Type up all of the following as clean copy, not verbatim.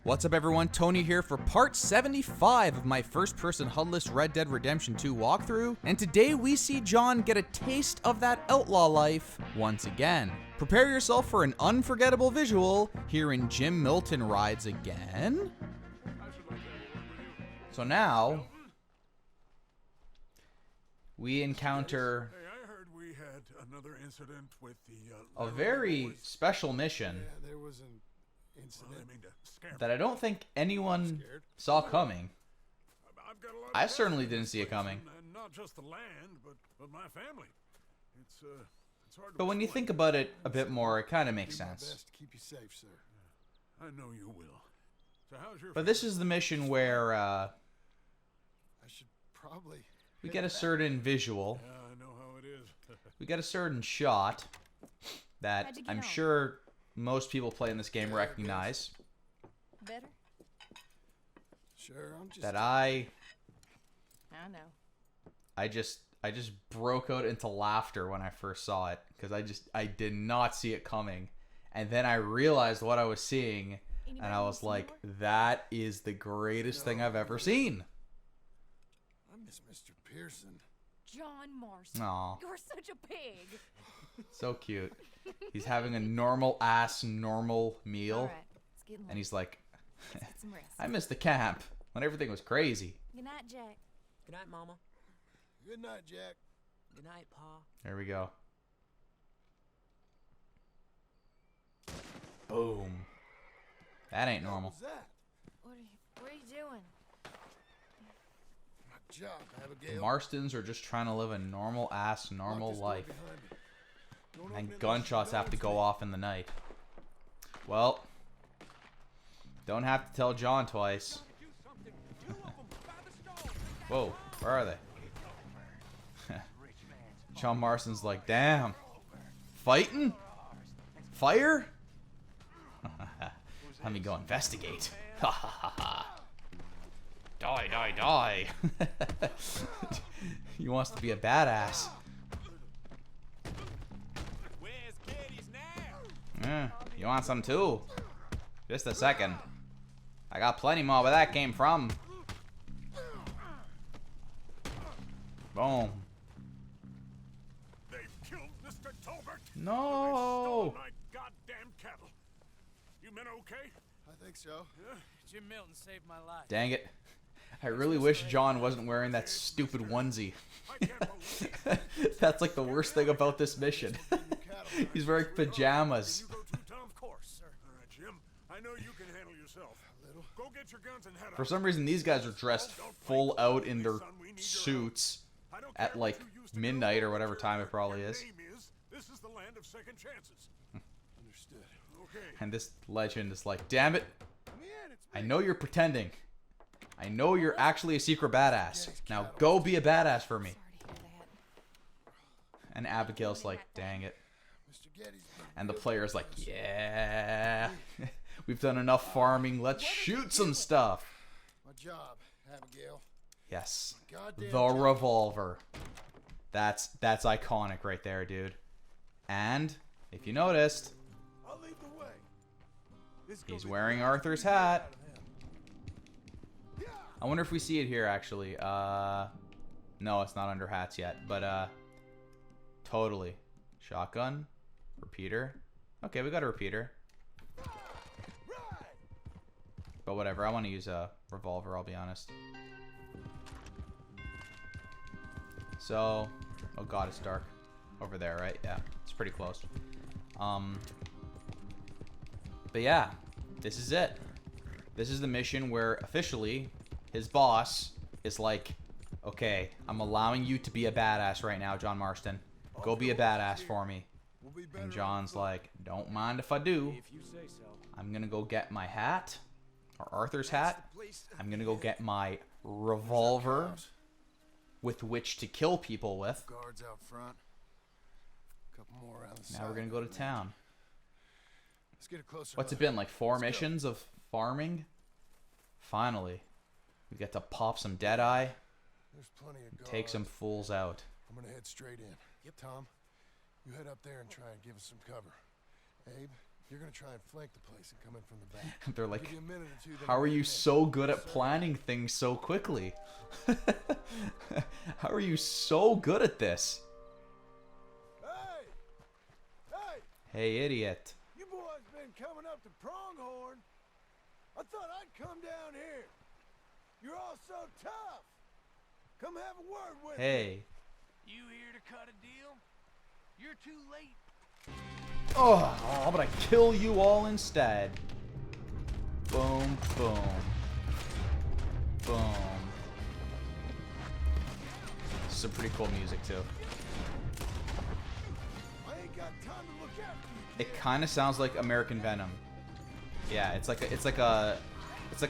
What's up everyone, Tony here for part 75 of my first-person HUD-less Red Dead Redemption 2 walkthrough, and today we see John get a taste of that outlaw life once again. Prepare yourself for an unforgettable visual hearing Jim Milton rides again. So now, we encounter another incident with the a very special mission. Yeah, there was an incident That I don't think anyone saw coming. I certainly didn't see it coming. And not just the land, but my family. It's hard to But when you think about it a bit more, it kind of makes sense. best to keep you safe, sir. I know you will. So how's your But this is the mission where I should probably we get a certain visual. Yeah, I know how it is. We get a certain shot that I'm sure most people playing this game recognize. Better? Sure, I'm just That I know. I just broke out into laughter when I first saw it because I did not see it coming, and then I realized what I was seeing, and I was like, that is the greatest thing I've ever seen. I miss Mr. Pearson. John Marston. Aw, You're such a pig. so cute. He's having a normal meal, All right, it's getting late. and he's like, Let's get some rest. I missed the camp when everything was crazy. Good night, Jack. Good night, Mama. Good night, Jack. Good night, Pa. There we go. Boom. That ain't normal. What was that? What are you doing? My job, Abigail. Marstons are just trying to live a normal Lock this door life. behind me. Don't open And it gunshots unless have you to know go off in the night. Well, don't have to tell John twice. Whoa, where are they? John Marston's like, damn. Fighting? Fire? Let me go investigate. Ha ha ha ha. Die, die, die. He wants to be a badass. Yeah, you want some too? Just a second. I got plenty more where that came from. Boom. They've killed Mr. Tolbert. No. My goddamn cattle. You men okay? I think so. Yeah. Jim Milton saved my life. Dang it. I really wish John wasn't wearing that stupid onesie. I can't believe That's like the worst thing about this mission. He's wearing pajamas. you go to town, of course, sir. All right, Jim. I know you can handle yourself. A little. Go get your guns and head For out. some reason, these guys are dressed full out in their suits I don't at care like what you used to do, midnight or whatever time it your probably is. name is, this is the land of second chances. Understood. Okay. And this legend is like, damn it, Come in, it's I know you're pretending. I know you're actually a secret badass. Now go be a badass for me. Sorry to hear that. And Abigail's like, dang it. Mr. Gettysburg. And the player's like, yeah. We've done enough farming. Let's shoot some stuff. My job, Abigail. Yes. Goddamn The job. revolver. That's iconic right there, dude. And if you noticed, I'll lead the way. This is gonna he's be wearing the Arthur's last hat. out of him. I wonder if we see it here actually. No, it's not under hats yet, but totally. Shotgun, repeater. Okay, we got a repeater. But whatever, I want to use a revolver, I'll be honest. So, oh god, it's dark. Over there, right? Yeah, it's pretty close. But yeah, this is it. This is the mission where officially his boss is like, okay, I'm allowing you to be a badass right now, John Marston. Go be a badass for me. And John's like, don't mind if I do. If you say so. I'm gonna go get my hat, or Arthur's hat. I'm gonna go get my revolver with which to kill people with. Guards out front. Couple more around the side. Now we're gonna go to town. Let's get a closer What's it look. been, like 4 Let's go. missions of farming? Finally. We get to pop some Deadeye, There's plenty of guards. take some fools out. I'm gonna head straight in. Yep. Tom, you head up there and try and give us some cover. Abe, You're gonna try and flank the place and come in from the back. They're like, Give you a minute or two, then how are we're you in. so good at planning things so quickly? How are you so good at this? Hey! Hey! Hey, idiot. You boys been coming up to Pronghorn. I thought I'd come down here. You're all so tough. Come have a word with me. Hey. You here to cut a deal? You're too late. Oh, I'm gonna kill you all instead. Boom, boom. Boom. Some pretty cool music too. I ain't got time to look after you. It kind of sounds like American Venom. Yeah, it's like a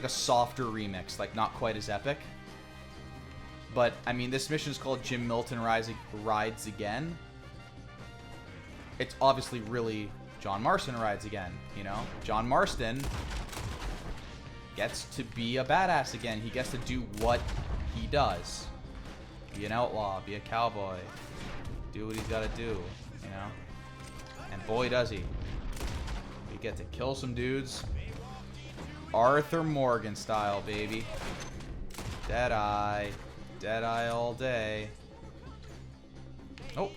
softer remix, like not quite as epic. But I mean, this mission is called Jim Milton Rides Again. It's obviously really John Marston rides again, you know? John Marston gets to be a badass again. He gets to do what he does. Be an outlaw, be a cowboy, do what he's gotta do, you know? And boy does he. We get to kill some dudes. Arthur Morgan style, baby. Deadeye. Deadeye all day. Oh.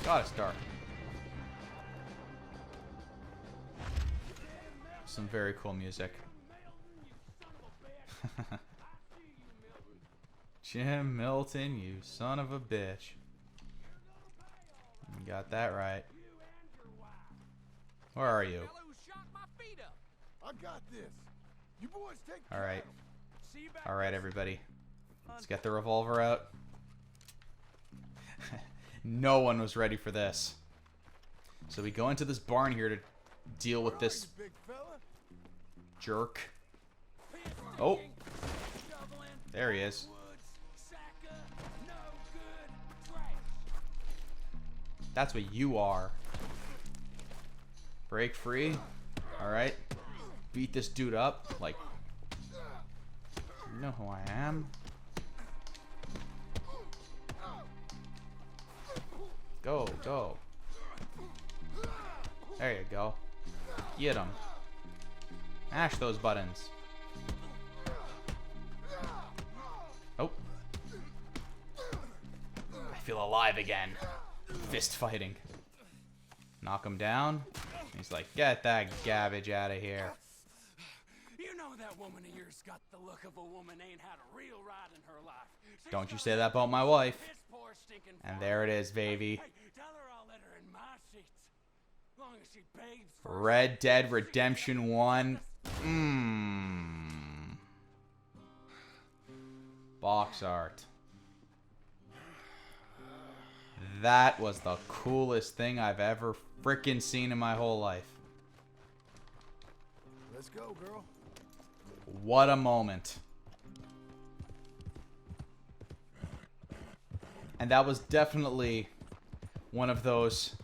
God, it's dark. Some very cool music. Jim Milton, you son of a bitch. You got that right. Where are you? I got this. You boys take. All right. All right, everybody. Let's get the revolver out. No one was ready for this. So we go into this barn here to deal with this Big fella. jerk. Oh. There he is. That's what you are. Break free. Alright. Beat this dude up. Like, you know who I am. Go, go. There you go. Get him. Mash those buttons. Oh. I feel alive again. Fist fighting. Knock him down. He's like, get that garbage out of here. You know that woman of yours got the look of a woman ain't had a real ride in her life. Don't you say that about my wife. This poor stinking And there it is, baby. Hey, tell her I'll let her in my seats. Long as she pays for Red Dead Redemption 1. Box art. That was the coolest thing I've ever frickin' seen in my whole life. Let's go, girl. What a moment. And that was definitely one of those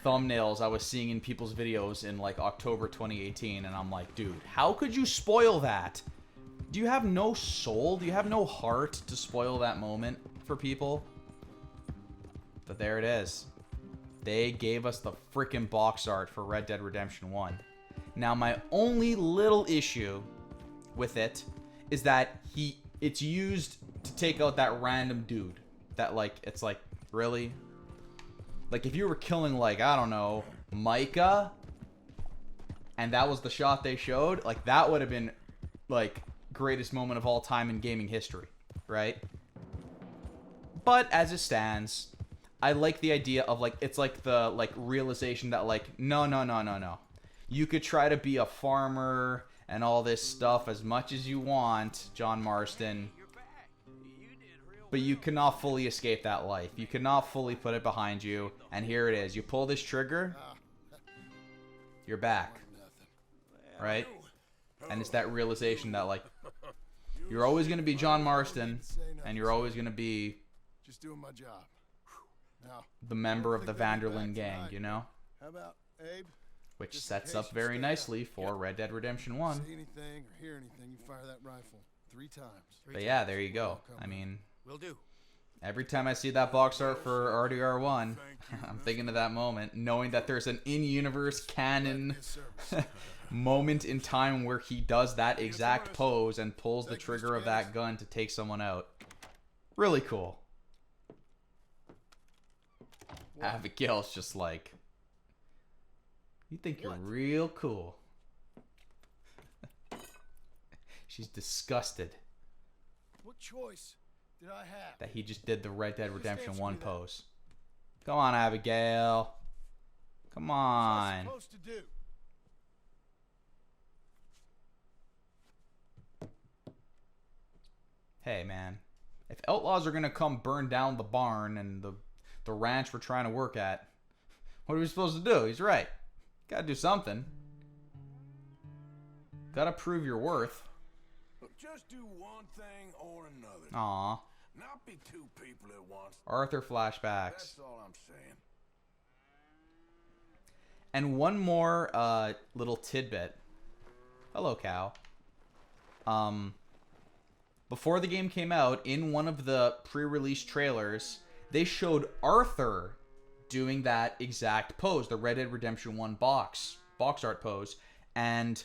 thumbnails I was seeing in people's videos in like October 2018, and I'm like, dude, how could you spoil that? Do you have no soul? Do you have no heart to spoil that moment for people? But there it is. They gave us the freaking box art for Red Dead Redemption 1. Now, my only little issue with it is that it's used to take out that random dude. That, like, it's like, really? Like, if you were killing, like, I don't know, Micah, and that was the shot they showed, like, that would have been, like, greatest moment of all time in gaming history, right? But as it stands, I like the idea of, like, it's like the, like, realization that, like, no. You could try to be a farmer and all this stuff as much as you want, John Marston, but you cannot fully escape that life. You cannot fully put it behind you, and here it is. You pull this trigger, you're back, right? And it's that realization that, like, you're always going to be John Marston, and you're always going to be Just doing my job. Now, the member of the Vanderlyn gang, you know? how about Abe? Which Just in sets case up you very stay nicely out. for Red Dead Redemption 1. See anything or hear anything, you fire that rifle 3 times. But yeah, there you go. I mean, Will do. every time I see that box art for RDR1, I'm thinking of that moment, knowing that there's an in-universe canon moment in time where he does that exact pose and pulls the trigger of that gun to take someone out. Really cool. Abigail's just like, you think you're real cool. She's disgusted What choice did I have? that he just did the Red Dead Redemption 1 pose. Come on, Abigail. Come What on. am I supposed to do? Hey, man. If outlaws are going to come burn down the barn and the ranch we're trying to work at, what are we supposed to do? He's right. Gotta do something. Gotta prove your worth. Look, just do one thing or another. Aw. Not be 2 people at once. Arthur flashbacks. That's all I'm saying. And one more little tidbit. Hello, cow. Before the game came out, in one of the pre-release trailers, they showed Arthur doing that exact pose, the Red Dead Redemption 1 box art pose, and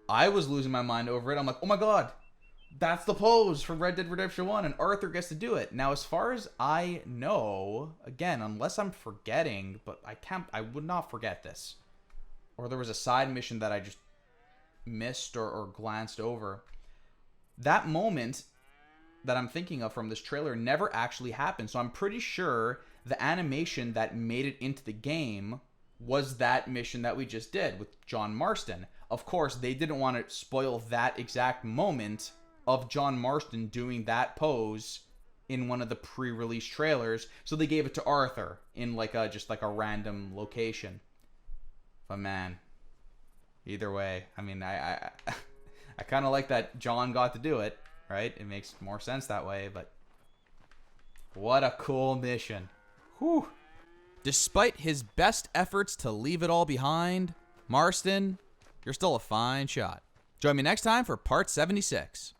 I was losing my mind over it. I'm like, oh my god, that's the pose from Red Dead Redemption 1, and Arthur gets to do it. Now, as far as I know, again, unless I'm forgetting, but I would not forget this, or there was a side mission that I just missed or glanced over, that moment that I'm thinking of from this trailer never actually happened. So I'm pretty sure the animation that made it into the game was that mission that we just did with John Marston. Of course, they didn't want to spoil that exact moment of John Marston doing that pose in one of the pre-release trailers, so they gave it to Arthur in like just like a random location. But man, either way, I mean, I kind of like that John got to do it, right? It makes more sense that way, but what a cool mission. Whew. Despite his best efforts to leave it all behind, Marston, you're still a fine shot. Join me next time for part 76.